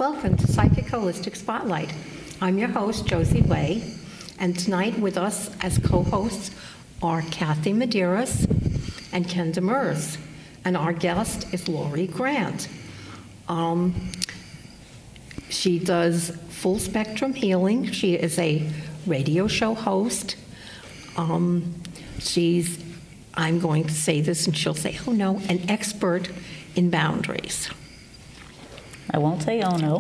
Welcome to Psychic Holistic Spotlight. I'm your host, Josie Way, and tonight with us as co-hosts are Kathy Medeiros and Ken Demers, and our guest is Lori Grant. She does full spectrum healing. She is a radio show host. I'm going to say this and she'll say, oh no, an expert in boundaries. I won't say oh no.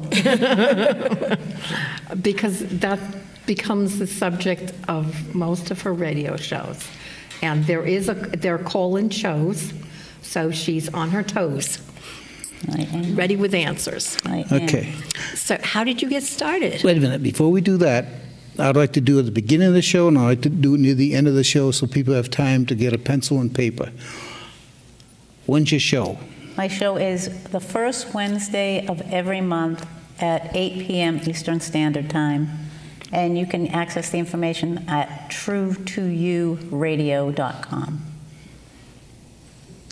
Because that becomes the subject of most of her radio shows. And there are call-in shows, so she's on her toes. I am. Ready with answers. I am. Okay. So how did you get started? Wait a minute. Before we do that, I'd like to do it at the beginning of the show, and I'd like to do it near the end of the show so people have time to get a pencil and paper. When's your show? My show is the first Wednesday of every month at 8 p.m. Eastern Standard Time. And you can access the information at true2uradio.com.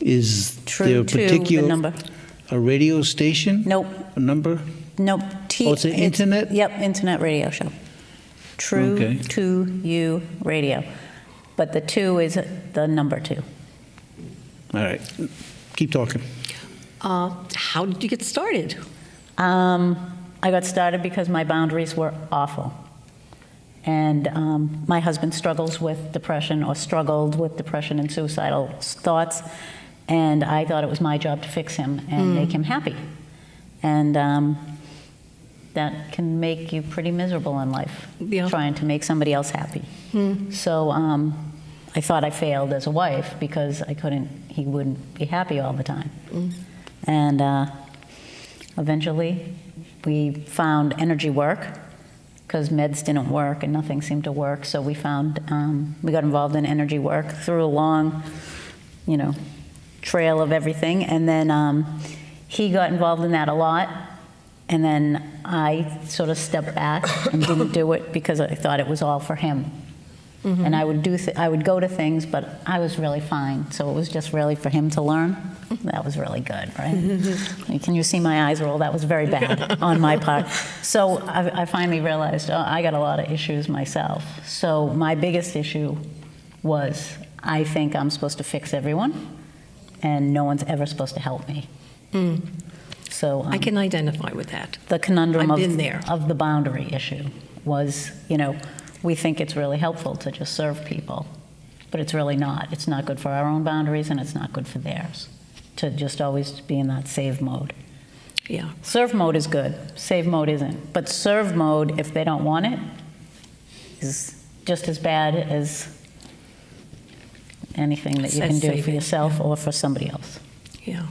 Is True there a to the particular number. a radio station? Nope. A number? Nope. Oh, it's an internet? Yep, internet radio show. True Okay. to you radio. But the 2 is the number 2. All right. Keep talking. How did you get started? I got started because my boundaries were awful. And my husband struggled with depression and suicidal thoughts. And I thought it was my job to fix him and make him happy. And that can make you pretty miserable in life, trying to make somebody else happy. So I thought I failed as a wife because he wouldn't be happy all the time. And eventually we found energy work because meds didn't work and nothing seemed to work. So we got involved in energy work through a long, trail of everything. And then he got involved in that a lot. And then I sort of stepped back and didn't do it because I thought it was all for him. Mm-hmm. And I would go to things, but I was really fine. So it was just really for him to learn. That was really good, right? Mm-hmm. Can you see my eyes roll? That was very bad on my part. So I finally realized, I got a lot of issues myself. So my biggest issue was I think I'm supposed to fix everyone, and no one's ever supposed to help me. So I can identify with that. The conundrum I've been there. of the boundary issue was, we think it's really helpful to just serve people, but it's really not. It's not good for our own boundaries, and it's not good for theirs to just always be in that save mode. Yeah. Serve mode is good. Save mode isn't. But serve mode, if they don't want it, is just as bad as anything that you can do for yourself or for somebody else. Yeah.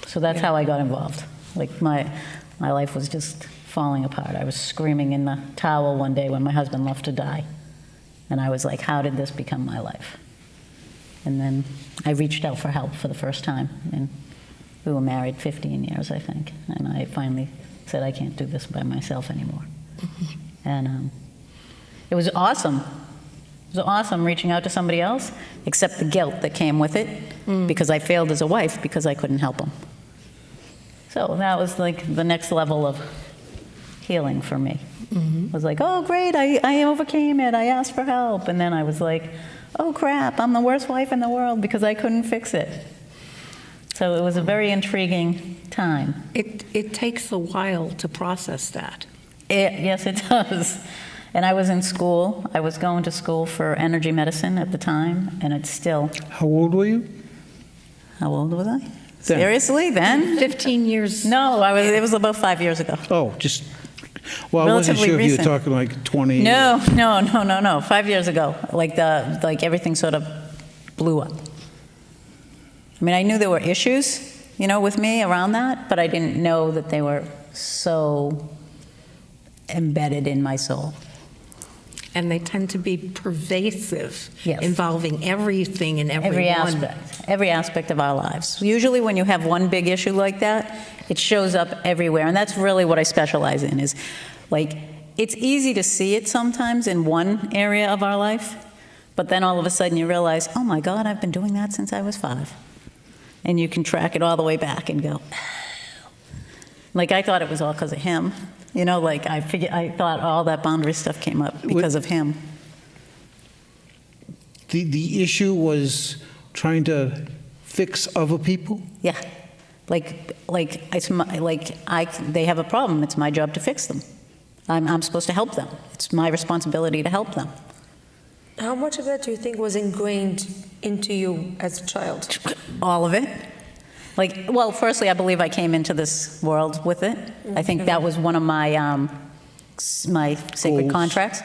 So that's how I got involved. Like my life was just falling apart. I was screaming in the towel one day when my husband left to die. And I was like, how did this become my life? And then I reached out for help for the first time. And we were married 15 years, I think. And I finally said, I can't do this by myself anymore. Mm-hmm. And it was awesome. It was awesome reaching out to somebody else, except the guilt that came with it, because I failed as a wife because I couldn't help him. So that was like the next level of healing for me. It was like, oh, great, I overcame it. I asked for help. And then I was like, oh, crap, I'm the worst wife in the world because I couldn't fix it. So it was a very intriguing time. It takes a while to process that. Yes, it does. And I was in school. I was going to school for energy medicine at the time, and it's still... How old were you? How old was I? Then. Seriously, then? 15 years. No, it was about 5 years ago. Oh, well, I wasn't sure if you were talking like 20. No. 5 years ago, like everything sort of blew up. I mean, I knew there were issues, with me around that, but I didn't know that they were so embedded in my soul. And they tend to be pervasive, Yes. involving everything and everyone. Every aspect of our lives. Usually when you have one big issue like that, it shows up everywhere. And that's really what I specialize in, is like, it's easy to see it sometimes in one area of our life, but then all of a sudden you realize, oh my God, I've been doing that since I was 5. And you can track it all the way back and go, Like, I thought it was all because of him. You know, like, I thought all that boundary stuff came up because of him. The issue was trying to fix other people? Yeah. They have a problem. It's my job to fix them. I'm supposed to help them. It's my responsibility to help them. How much of that do you think was ingrained into you as a child? All of it. Like, well, firstly, I believe I came into this world with it. I think that was one of my my sacred Goals. contracts.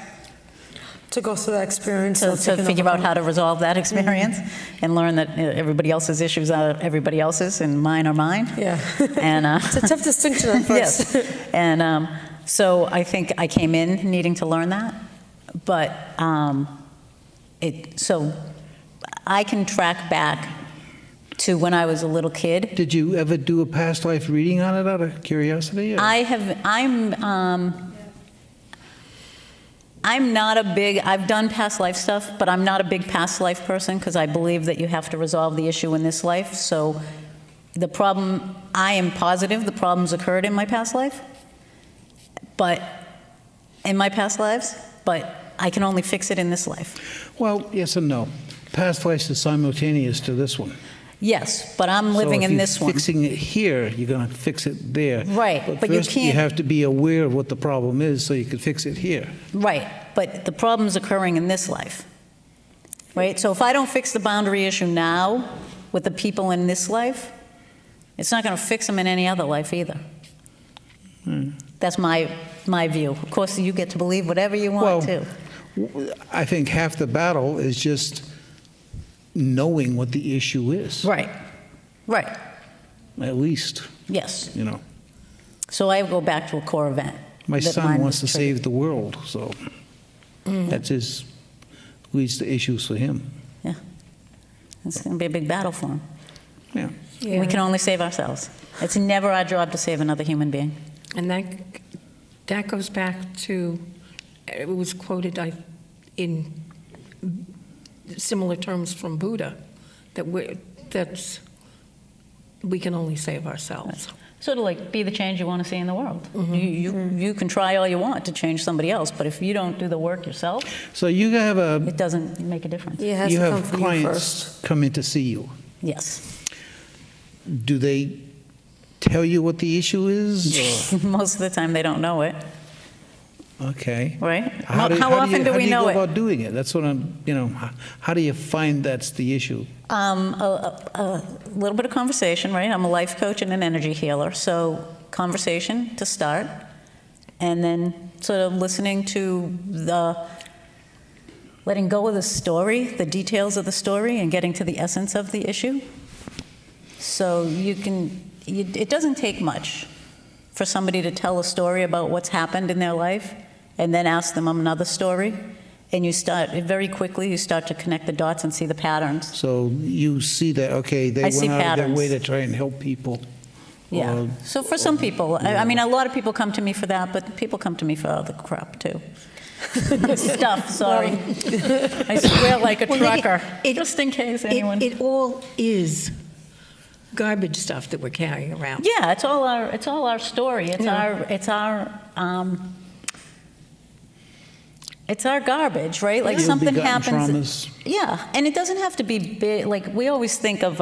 To go through that experience. To of taking figure over out how to resolve that experience and learn that everybody else's issues are everybody else's and mine are mine. Yeah. And It's a tough distinction at first. yes. And so I think I came in needing to learn that. But so I can track back to when I was a little kid. Did you ever do a past life reading on it out of curiosity? Or? I'm not a big, I've done past life stuff, but I'm not a big past life person because I believe that you have to resolve the issue in this life. So the problem, I am positive the problems occurred in my past life, but I can only fix it in this life. Well, yes and no. Past lives is simultaneous to this one. Yes, but I'm living in this one. So if you're fixing it here, you're going to fix it there. Right, but you first can't- you have to be aware of what the problem is so you can fix it here. Right, but the problem's occurring in this life, right? So if I don't fix the boundary issue now with the people in this life, it's not going to fix them in any other life either. That's my view. Of course, you get to believe whatever you want to. I think half the battle is just knowing what the issue is. Right, right, At least, yes. you know. So I go back to a core event. My that son mine wants to was triggered. save the world, so that's his, leads to issues for him. Yeah, it's going to be a big battle for him. Yeah. Yeah. We can only save ourselves. It's never our job to save another human being. And that goes back to, it was quoted in similar terms from Buddha, that we can only save ourselves. Sort of like be the change you want to see in the world. You can try all you want to change somebody else, but if you don't do the work yourself, So you have it doesn't make a difference. It has you to come have from you clients first. come in to see you. Yes. Do they tell you what the issue is? or- Most of the time they don't know it, Okay. right? How often do we know go it? about doing it? That's what I'm, how do you find that's the issue? A little bit of conversation, right? I'm a life coach and an energy healer. So conversation to start, and then sort of listening to letting go of the story, the details of the story, and getting to the essence of the issue. So it doesn't take much for somebody to tell a story about what's happened in their life and then ask them another story. And you start to connect the dots and see the patterns. So you see that, okay, they I see went out of their patterns. way to try and help people. Yeah. Or- So for some people, I mean, a lot of people come to me for that, but people come to me for other crap too. Stuff, sorry. I swear like a Well, trucker, it- just in case anyone. It all is garbage stuff that we're carrying around. Yeah, it's all our story. It's our garbage, right? Like something Ill-begotten happens. traumas. Yeah, and it doesn't have to be big. Like we always think of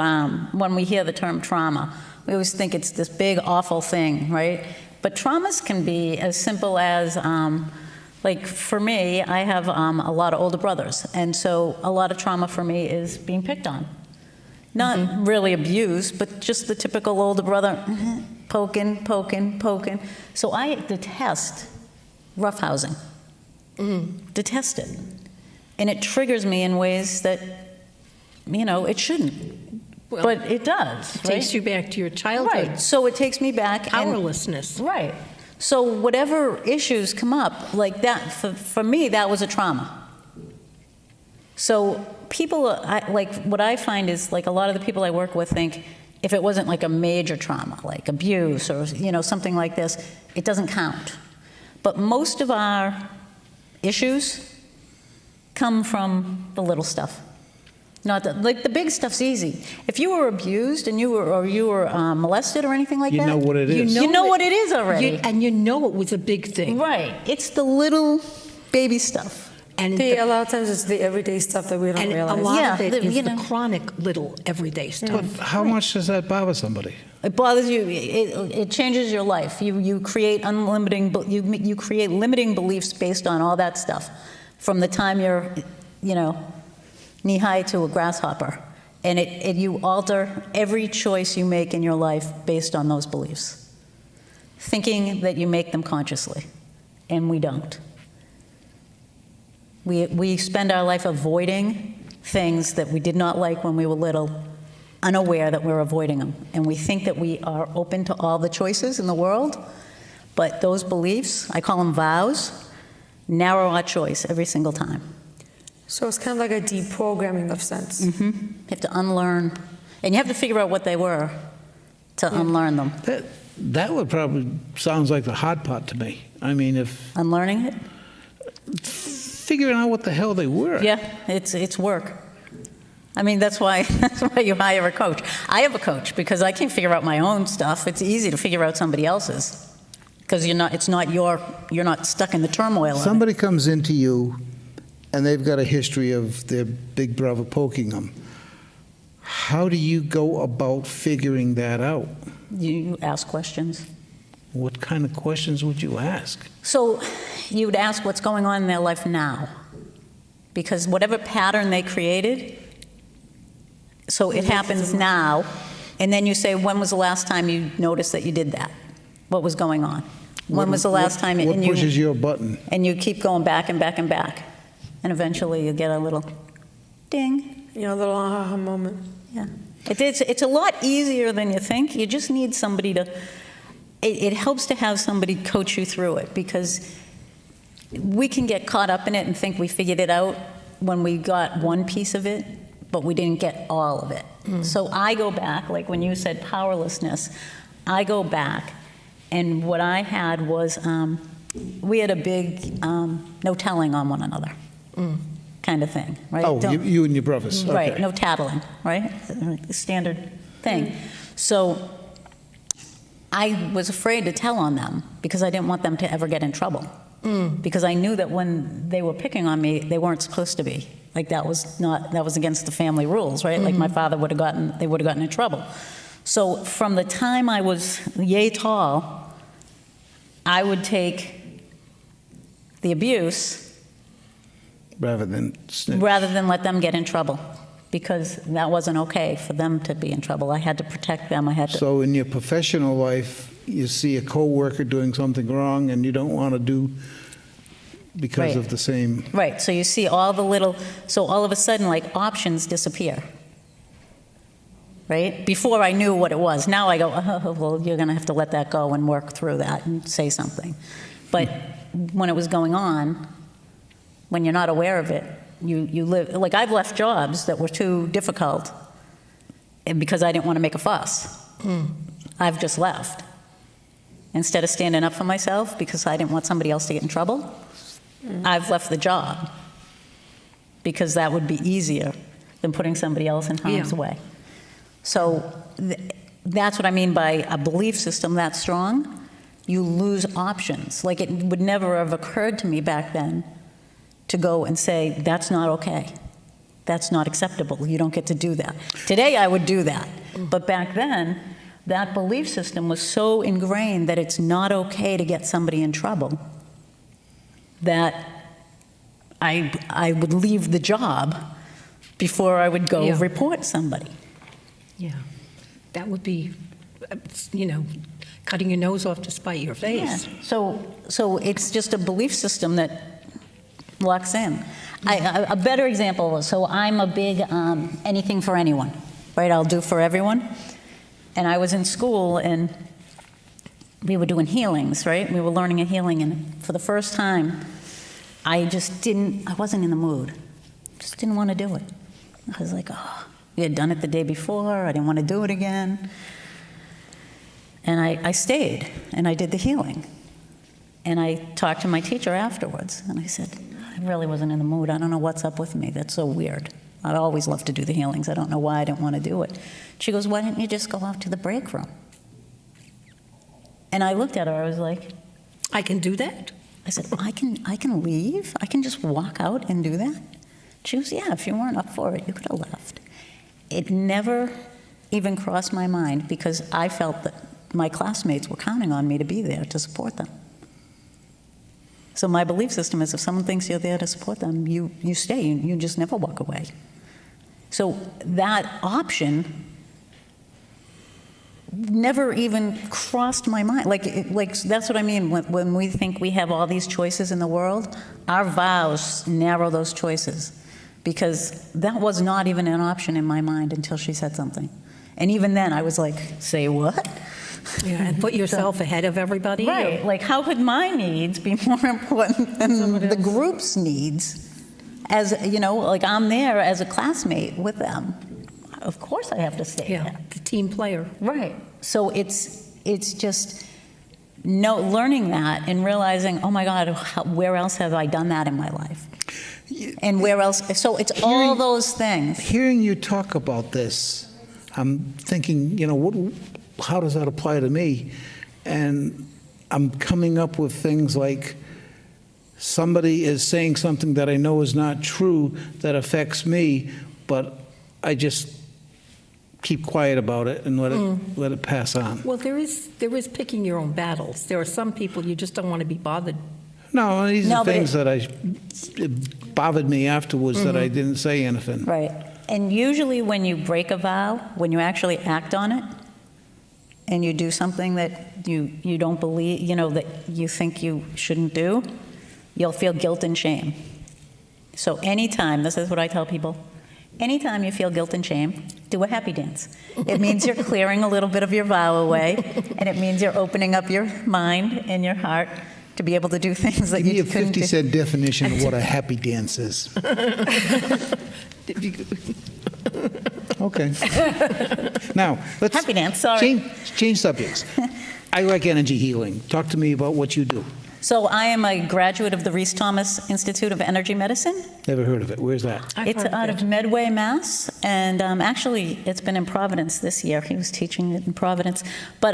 when we hear the term trauma, we always think it's this big awful thing, right? But traumas can be as simple as, like for me, I have a lot of older brothers, and so a lot of trauma for me is being picked on. Not really abused, but just the typical older brother, poking. So I detest roughhousing. Detest it. And it triggers me in ways that, it shouldn't. Well, but it does, right? Takes you back to your childhood Right. So it takes me back. powerlessness. Right. So whatever issues come up, like that, for me, that was a trauma. So people, what I find is, like, a lot of the people I work with think if it wasn't like a major trauma, like abuse or, something like this, it doesn't count. But most of our issues come from the little stuff. Not that, like the big stuff's easy. If you were abused and you were molested or anything like You that, know what it is. You know what it is already. And you know it was a big thing. Right. It's the little baby stuff. And A lot of times it's the everyday stuff that we don't and a realize. lot Yeah, of it the- is you the know. chronic little everyday stuff. But how much does that bother somebody? It bothers you. It changes your life. You create you create limiting beliefs based on all that stuff, from the time you're, knee high to a grasshopper, and you alter every choice you make in your life based on those beliefs, thinking that you make them consciously, and we don't. We spend our life avoiding things that we did not like when we were little, unaware that we're avoiding them. And we think that we are open to all the choices in the world, but those beliefs, I call them vows, narrow our choice every single time. So it's kind of like a deprogramming of sense. You have to unlearn, and you have to figure out what they were to unlearn them. That would probably sounds like the hard part to me. I mean, if Unlearning it? figuring out what the hell they were. Yeah, it's work. I mean, that's why you hire a coach. I have a coach because I can't figure out my own stuff. It's easy to figure out somebody else's because you're not stuck in the turmoil of it. Somebody comes into you and they've got a history of their big brother poking them. How do you go about figuring that out? You ask questions. What kind of questions would you ask? So you would ask what's going on in their life now, because whatever pattern they created, so it happens now, and then you say, when was the last time you noticed that you did that? What was going on? When was the last time? What and pushes your button? And you keep going back and back and back, and eventually you get a little ding. A little aha moment. Yeah. It's a lot easier than you think. You just need somebody to, it helps to have somebody coach you through it, because we can get caught up in it and think we figured it out when we got one piece of it, but we didn't get all of it. So I go back, like when you said powerlessness, I go back, and what I had was, we had a big no telling on one another kind of thing, right? Oh, you and your brothers. Right, Okay. no tattling, right? The standard thing. So I was afraid to tell on them because I didn't want them to ever get in trouble. Because I knew that when they were picking on me, they weren't supposed to be. Like that was against the family rules, right? Like my father would have gotten in trouble. So from the time I was yay tall, I would take the abuse Rather than snitch. rather than let them get in trouble, because that wasn't okay for them to be in trouble. I had to protect them. I had to. So in your professional life, you see a coworker doing something wrong and you don't want to do because Right. of the same. Right, so you see all the little, so all of a sudden, like, options disappear, right? Before I knew what it was. Now I go, oh, well, you're going to have to let that go and work through that and say something. But when it was going on, when you're not aware of it, you live, like, I've left jobs that were too difficult and because I didn't want to make a fuss. I've just left. Instead of standing up for myself because I didn't want somebody else to get in trouble, I've left the job because that would be easier than putting somebody else in harm's Yeah. way. So that's what I mean by a belief system that strong. You lose options. Like, it would never have occurred to me back then to go and say, that's not okay. That's not acceptable. You don't get to do that. Today I would do that. But back then, that belief system was so ingrained that it's not okay to get somebody in trouble that I would leave the job before I would go Yeah. report somebody. Yeah. That would be, cutting your nose off to spite your face. Yeah. So it's just a belief system that locks in. A better example was, so I'm a big anything for anyone, right? I'll do for everyone. And I was in school and we were doing healings, right? We were learning a healing, and for the first time, I wasn't in the mood. Just didn't want to do it. I was like, oh, we had done it the day before. I didn't want to do it again. And I stayed, and I did the healing. And I talked to my teacher afterwards, and I said, I really wasn't in the mood. I don't know what's up with me. That's so weird. I always love to do the healings. I don't know why I didn't want to do it. She goes, why didn't you just go out to the break room? And I looked at her, I was like, I can do that? I said, I can leave? I can just walk out and do that? She goes, yeah, if you weren't up for it, you could have left. It never even crossed my mind because I felt that my classmates were counting on me to be there to support them. So my belief system is if someone thinks you're there to support them, you stay. You just never walk away. So that option never even crossed my mind. Like that's what I mean when we think we have all these choices in the world. Our vows narrow those choices because that was not even an option in my mind until she said something. And even then, I was like, say what? Yeah, and put yourself ahead of everybody. Right. Like, how could my needs be more important than the group's needs? As, you know, like I'm there as a classmate with them. Of course I have to stay Yeah, there. the team player. Right. So it's just learning that and realizing, oh my God, where else have I done that in my life? And where else? So it's all those things. Hearing you talk about this, I'm thinking, you know, how does that apply to me? And I'm coming up with things like somebody is saying something that I know is not true that affects me, but I just keep quiet about it and let it pass on. Well, there is picking your own battles. There are some people you just don't want to be bothered. No, these are things that it bothered me afterwards that I didn't say anything. Right. And usually when you break a vow, when you actually act on it, and you do something that you don't believe, you know, that you think you shouldn't do, you'll feel guilt and shame. So anytime, this is what I tell people, anytime you feel guilt and shame, do a happy dance. It means you're clearing a little bit of your vow away, and it means you're opening up your mind and your heart to be able to do things that Give me you a couldn't do. 50-cent definition of what a happy dance is. Okay. Now, let's Happy dance, sorry. change subjects. I like energy healing. Talk to me about what you do. So I am a graduate of the Reese Thomas Institute of Energy Medicine. Never heard of it. Where's that? It's out of Medway, Mass. And actually, it's been in Providence this year. He was teaching it in Providence. But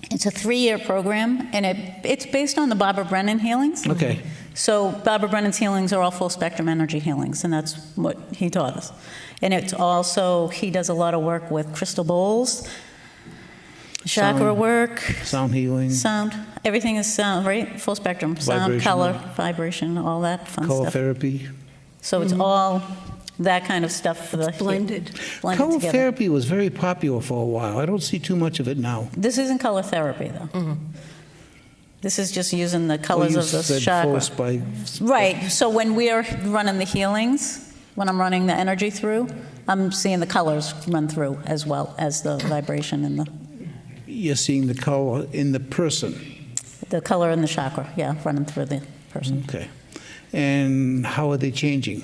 it's a 3-year program, and it's based on the Barbara Brennan healings. Okay. So Barbara Brennan's healings are all full-spectrum energy healings, and that's what he taught us. And it's also, he does a lot of work with crystal bowls, chakra work. Sound healing. Sound. Everything is sound, right? Full spectrum. Sound, Vibration. color, vibration, all that fun Color stuff. therapy. So it's all that kind of stuff for the blended. blended Color together. therapy was very popular for a while. I don't see too much of it now. This isn't color therapy, though. This is just using the colors you of the said chakra. force by Right. So when we're running the healings, when I'm running the energy through, I'm seeing the colors run through as well as the vibration and you're seeing the color in the person. the color and the chakra, yeah, running through the person. Okay. And how are they changing?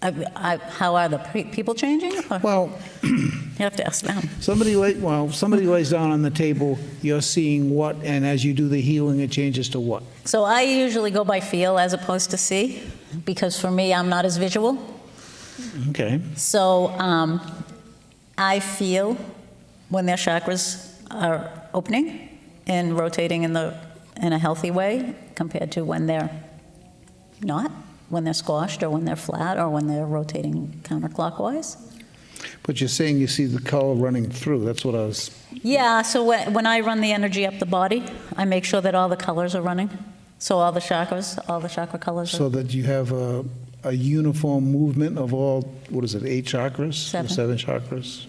How are the people changing? Or Well, you have to ask them. somebody lays down on the table, you're seeing what, and as you do the healing, it changes to what? So I usually go by feel as opposed to see, because for me, I'm not as visual. Okay. So I feel when their chakras are opening and rotating in a healthy way compared to when they're not, when they're squashed or when they're flat or when they're rotating counterclockwise. But you're saying you see the color running through. That's what I was... Yeah, so when I run the energy up the body, I make sure that all the colors are running. So all the chakras, all the chakra colors are... So that you have a uniform movement of all, what is it, 8 chakras? Seven. Or 7 chakras?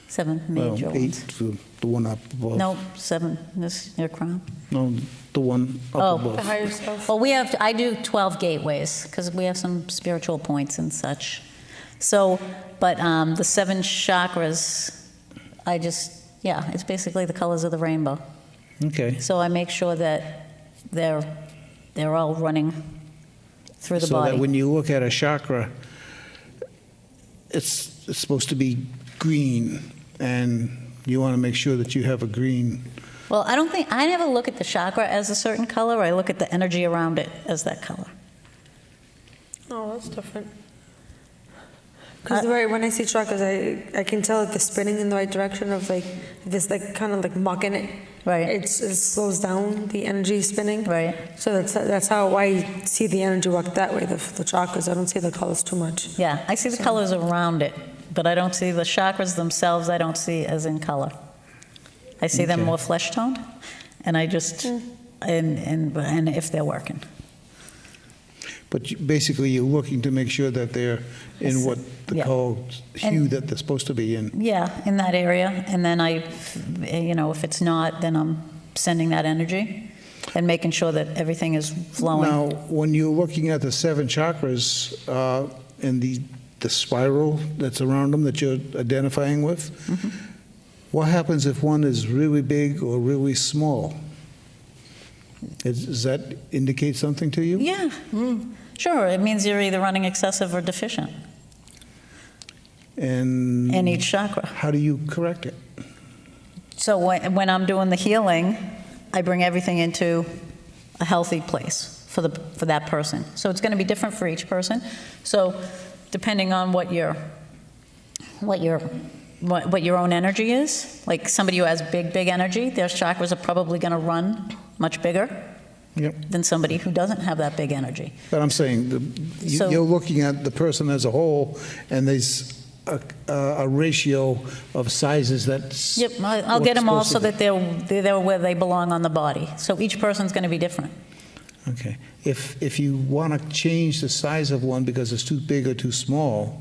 7 major Well, 8 ones. for the one up above. No, 7, this your crown. No, the one up Oh. above. The higher self. Well, I do 12 gateways because we have some spiritual points and such. So, but the 7 chakras, it's basically the colors of the rainbow. Okay. So I make sure that they're all running through the So body. that when you look at a chakra, it's supposed to be green, and you want to make sure that you have a green. Well, I never look at the chakra as a certain color. I look at the energy around it as that color. Oh, that's different. Because when I see chakras, I can tell that they're spinning in the right direction of like this, like kind of like mucking it. Right. It slows down the energy spinning. Right. So that's how I see the energy work that way. The chakras. I don't see the colors too much. Yeah, I see the colors around it, but I don't see the chakras themselves, I don't see as in color. I see them Okay. more flesh toned, and I just, and if they're working. But basically, you're looking to make sure that they're in what the Yeah. color hue And- that they're supposed to be in. Yeah, in that area, and then if it's not, then I'm sending that energy and making sure that everything is flowing. Now, when you're looking at the 7 chakras and the spiral that's around them that you're identifying with, Mm-hmm. what happens if one is really big or really small? Does that indicate something to you? Yeah, sure, it means you're either running excessive or deficient And in each chakra. how do you correct it? So when I'm doing the healing, I bring everything into a healthy place for that person. So it's going to be different for each person. So depending on what your own energy is, like somebody who has big energy, their chakras are probably going to run much bigger Yep. than somebody who doesn't have that big energy. But I'm saying, So- you're looking at the person as a whole, and there's a ratio of sizes that's... Yep, I'll get what's them all supposed so to that they're where they belong on the body. So each person's going to be different. be. Okay. If you want to change the size of one because it's too big or too small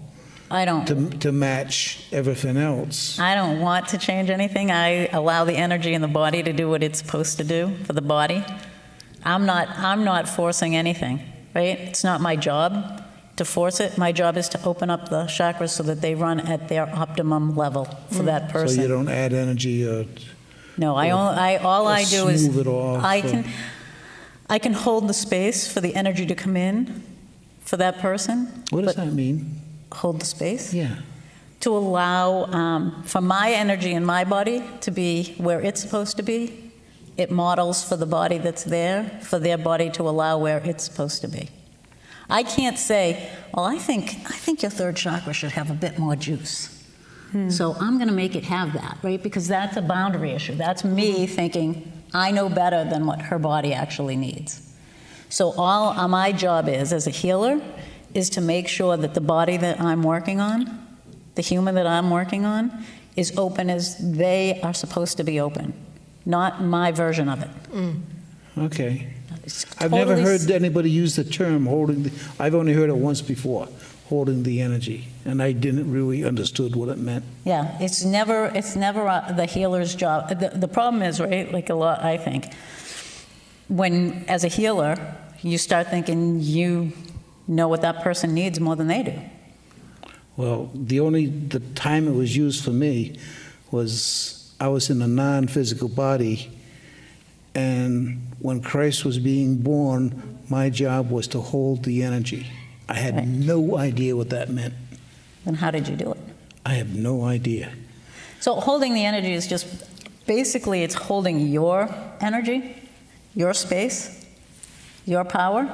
I don't. to match everything else, I don't want to change anything. I allow the energy in the body to do what it's supposed to do for the body. I'm not forcing anything, right? It's not my job to force it. My job is to open up the chakras so that they run at their optimum level for that so person. you don't add energy or... No, all I do is smooth it off, I can hold the space for the energy to come in for that person. What does but that mean? Hold the space? Yeah. To allow for my energy in my body to be where it's supposed to be. It models for the body that's there, for their body to allow where it's supposed to be. I can't say, well, I think your third chakra should have a bit more juice. So I'm going to make it have that, right? Because that's a boundary issue. That's me thinking I know better than what her body actually needs. So all my job is, as a healer, is to make sure that the body that I'm working on, the human that I'm working on, is open as they are supposed to be open, not my version of it. Okay. It's I've never totally heard anybody use the term holding the... I've only heard it once before, holding the energy, and I didn't really understood what it meant. Yeah, it's never the healer's job. The problem is, right, like a lot, I think, when, as a healer, you start thinking you know what that person needs more than they do. Well, the time it was used for me was I was in a non-physical body, and when Christ was being born, my job was to hold the energy. I had Right. no idea what that meant. Then how did you do it? I have no idea. So holding the energy is just, basically it's holding your energy, your space, your power,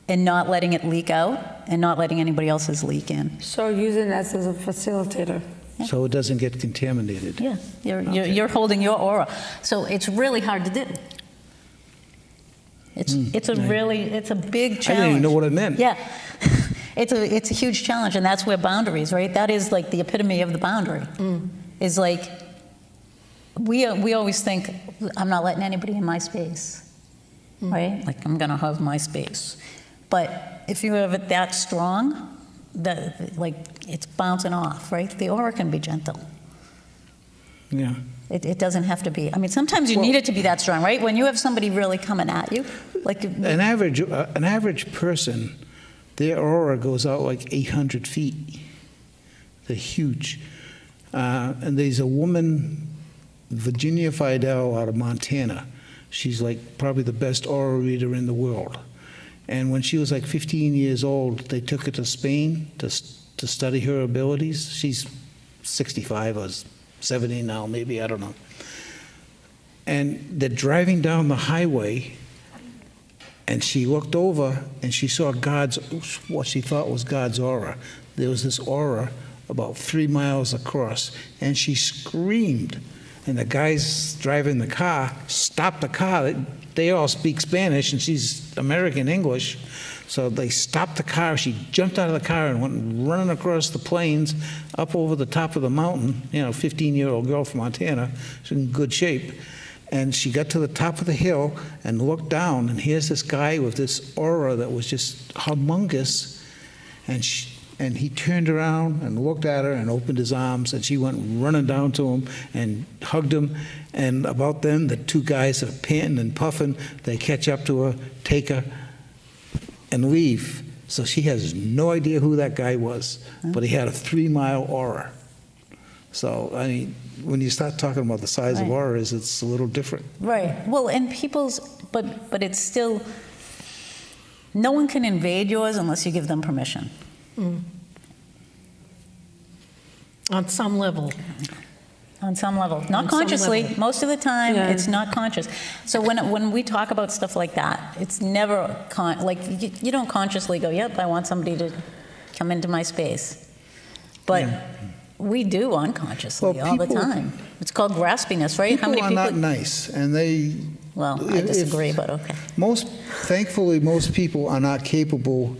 and not letting it leak out and not letting anybody else's leak in. So using that as a facilitator. So it doesn't get contaminated. Yeah, you're holding your aura. So it's really hard to do. It's a big challenge. I didn't even know what it meant. Yeah, it's a huge challenge, and that's where boundaries, right? That is like the epitome of the boundary. Is like we always think I'm not letting anybody in my space, right? Like I'm gonna have my space, but if you have it that strong, that like it's bouncing off, right? The aura can be gentle. Yeah. It doesn't have to be. I mean, sometimes you need it to be that strong, right? When you have somebody really coming at you, like An average person, their aura goes out like 800 feet. They're huge. And there's a woman, Virginia Fidel out of Montana. She's like probably the best aura reader in the world. And when she was like 15 years old, they took her to Spain to study her abilities. She's 65 or 70 now, maybe, I don't know. And they're driving down the highway, And she looked over and she saw what she thought was God's aura. There was this aura about 3 miles across, and she screamed. And the guys driving the car stopped the car. They all speak Spanish, and she's American English. So they stopped the car. She jumped out of the car and went running across the plains up over the top of the mountain. 15-year-old girl from Montana. She's in good shape. And she got to the top of the hill and looked down, and here's this guy with this aura that was just humongous. And he turned around and looked at her and opened his arms, and she went running down to him and hugged him. And about then, the two guys are panting and puffing. They catch up to her, take her, and leave. So she has no idea who that guy was, but he had a 3-mile aura. So, I mean, when you start talking about the size of auras, it's a little different. Right. Well, and but it's still, no one can invade yours unless you give them permission. On some level. On some level. Not consciously. Most of the time, it's not conscious. So when we talk about stuff like that, it's never, you don't consciously go, yep, I want somebody to come into my space. But we do unconsciously all the time. It's called graspiness, right? People are not nice, and they... Well, I disagree, but okay. Thankfully, most people are not capable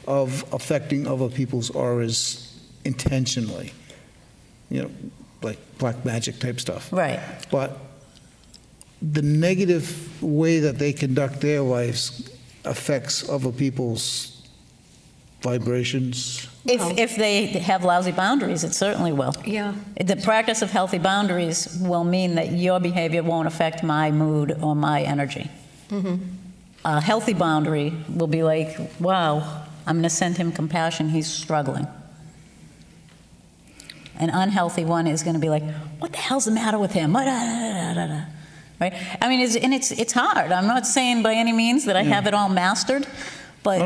of affecting other people's auras intentionally. Like black magic type stuff. Right. But the negative way that they conduct their lives affects other people's vibrations. If they have lousy boundaries, it certainly will. Yeah. The practice of healthy boundaries will mean that your behavior won't affect my mood or my energy. Mm-hmm. A healthy boundary will be like, wow, I'm going to send him compassion, he's struggling. An unhealthy one is going to be like, what the hell's the matter with him? Right? I mean, it's hard. I'm not saying by any means that I have it all mastered, but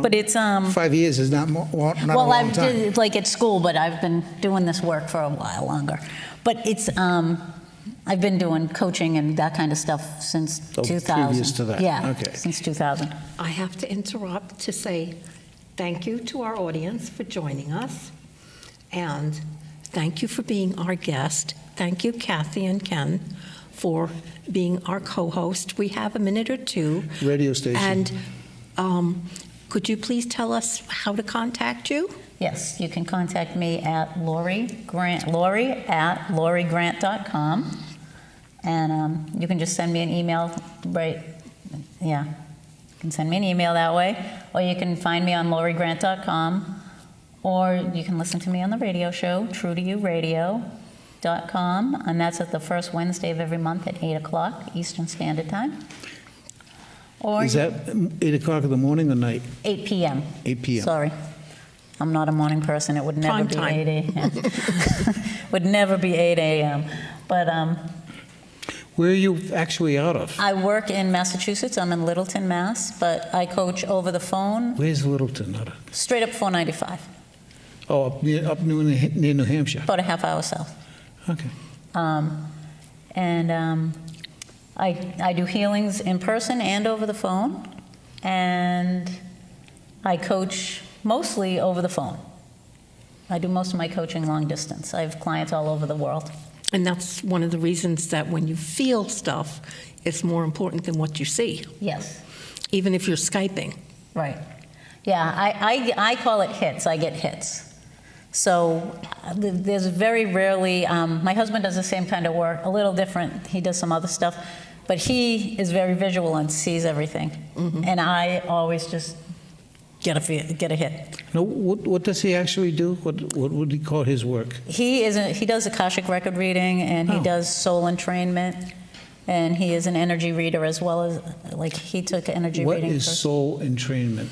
but it's 5 years is not a long time. Well, I've did like at school, but I've been doing this work for a while longer. But it's I've been doing coaching and that kind of stuff since 2000. Previous to that. Yeah, okay. Since 2000. I have to interrupt to say thank you to our audience for joining us, and thank you for being our guest. Thank you, Kathy and Ken, for being our co-host. We have a minute or two. Radio station. And could you please tell us how to contact you? Yes, you can contact me at Lori at lorigrant.com. And you can just send me an email, right? Yeah, you can send me an email that way. Or you can find me on lorigrant.com. Or you can listen to me on the radio show, truetoyouradio.com. And that's at the first Wednesday of every month at 8 o'clock Eastern Standard Time. Or Is that 8 o'clock in the morning or night? 8 p.m. 8 p.m. Sorry. I'm not a morning person. It would never Prime be time. 8 a.m. Would never be 8 a.m. But Where are you actually out of? I work in Massachusetts. I'm in Littleton, Mass. But I coach over the phone. Where's Littleton? Straight up 495. Oh, up near New Hampshire. About a half hour south. Okay. I do healings in person and over the phone, and I coach mostly over the phone. I do most of my coaching long distance. I have clients all over the world. And that's one of the reasons that when you feel stuff, it's more important than what you see, Yes, even if you're Skyping. right. Yeah, I call it hits. I get hits. So there's very rarely, my husband does the same kind of work, a little different. He does some other stuff, but he is very visual and sees everything. Mm-hmm. And I always just get a hit. No, what does he actually do? What would he call his work? He does Akashic record reading, and he does soul entrainment, and he is an energy reader as well as, he took energy reading. What is soul entrainment?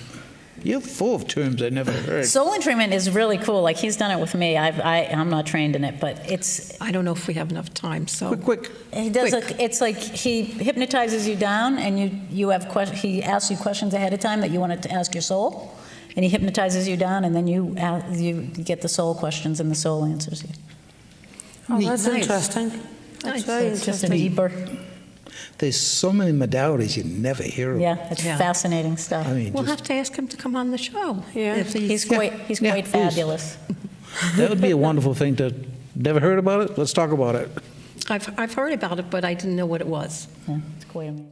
You're full of terms I never heard. Soul entrainment is really cool. He's done it with me. I'm not trained in it, but it's... I don't know if we have enough time, so... Quick. He does. It's like he hypnotizes you down, and you have he asks you questions ahead of time that you wanted to ask your soul, and he hypnotizes you down, and then you get the soul questions, and the soul answers you. Oh, that's Nice. interesting. That's Nice. very It's just interesting. deeper. there's so many modalities you never hear about. Yeah, it's Yeah. fascinating stuff. I mean, We'll just, have to ask him to come on the show. Yeah. If He's Yeah. quite Yeah, please. fabulous. that would be a wonderful thing to, never heard about it? Let's talk about it. I've heard about it, but I didn't know what it was. Yeah, it's quite amazing.